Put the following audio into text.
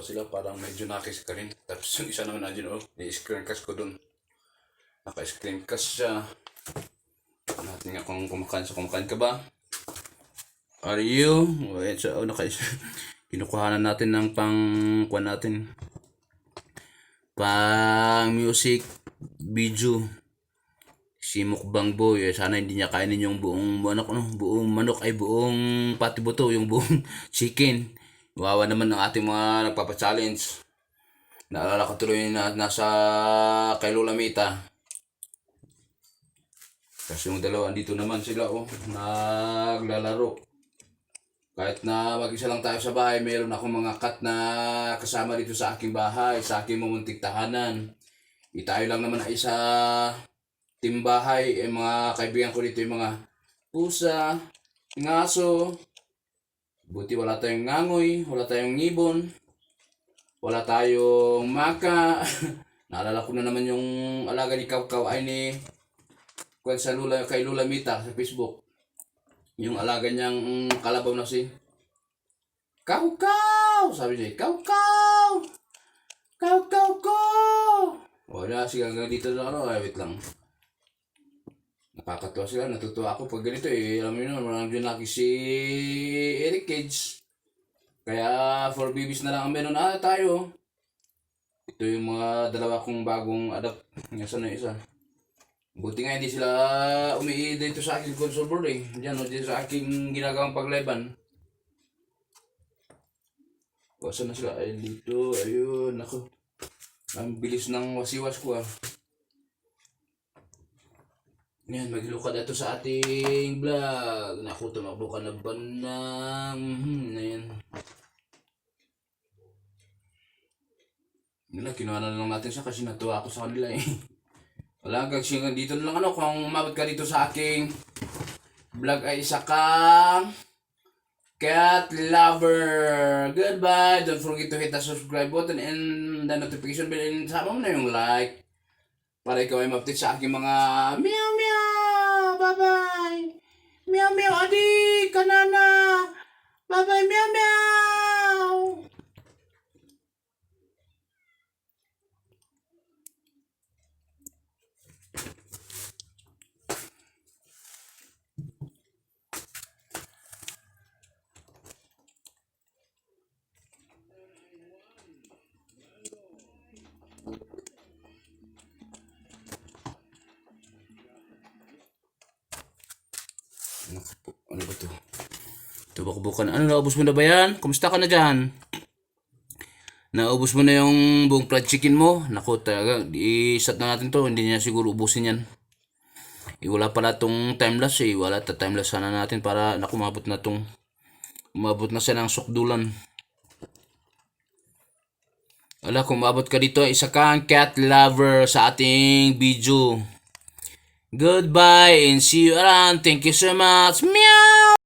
sila, parang medyo nakis ka rin. Tapos yung isa naman nandiyan, i-screencast ko dun. Naka-screencast siya. Natin nga kung kumakain ka ba? Are you? So, kinukuhanan natin ng pang music video. Si Mukbang Boy, sana hindi niya kainin yung buong manok, buong pati buto, yung buong chicken. Wawa naman ng ating mga nagpapa-challenge. Naalala ko tuloy na nasa kay Lola Mita. Kasi yung dalawa dito naman sila naglalaro. Kahit na mag-isa lang tayo sa bahay, mayroon akong mga cat na kasama dito sa aking bahay, sa aking mamuntik tahanan. Tayo lang naman ay isa team bahay, mga kaibigan ko dito yung mga pusa, ngaso. Buti wala tayong ngangoy, wala tayong ngibon, wala tayong maka. Naalala ko na naman yung alaga ni Kaw ay kay Lola Mita sa Facebook. Yung alaga niyang kalabaw na si Kaw! Sabi niya, Kaw! Wala, sige hanggang dito lang wait lang. Nakakatawa sila, natutuwa ako pag ganito alam mo yun, walang dyan laki si Eric Cage. Kaya for babies na lang ang meron tayo. Ito yung mga dalawa kong bagong adapt. Ngayon na isa. Buti nga hindi sila dito sa aking console board Diyan dito sa aking ginagawang pagleban. Wasan na sila? Ay dito, ayun, ako. Ang bilis ng wasiwas ko Yan, maglukad ito sa ating vlog. Naku, tumakbo ka na ba ng... Ayan. Kinuha na lang natin siya kasi natuwa ako sa kanila Wala, hanggang dito na lang kung umabot ka dito sa aking vlog ay isa kang cat lover. Goodbye. Don't forget to hit the subscribe button and the notification bell and sama mo na yung like para ikaw ay ma-update sa aking mga meow meow. Bye-bye. Meow meow adik, kanana. Bye-bye meow meow. Ano ba ito? Ito bukan. Ano, naubos mo na ba yan? Kumusta ka na dyan? Naubos mo na yung buong fried chicken mo? Naku, talaga, i-set na natin to. Hindi niya siguro ubusin yan. Wala pala tong timeless Wala timeless sana natin para umabot na siya ng sukdulan. Wala, kung umabot ka dito, isa kang cat lover sa ating video. Goodbye and see you around. Thank you so much. Meow!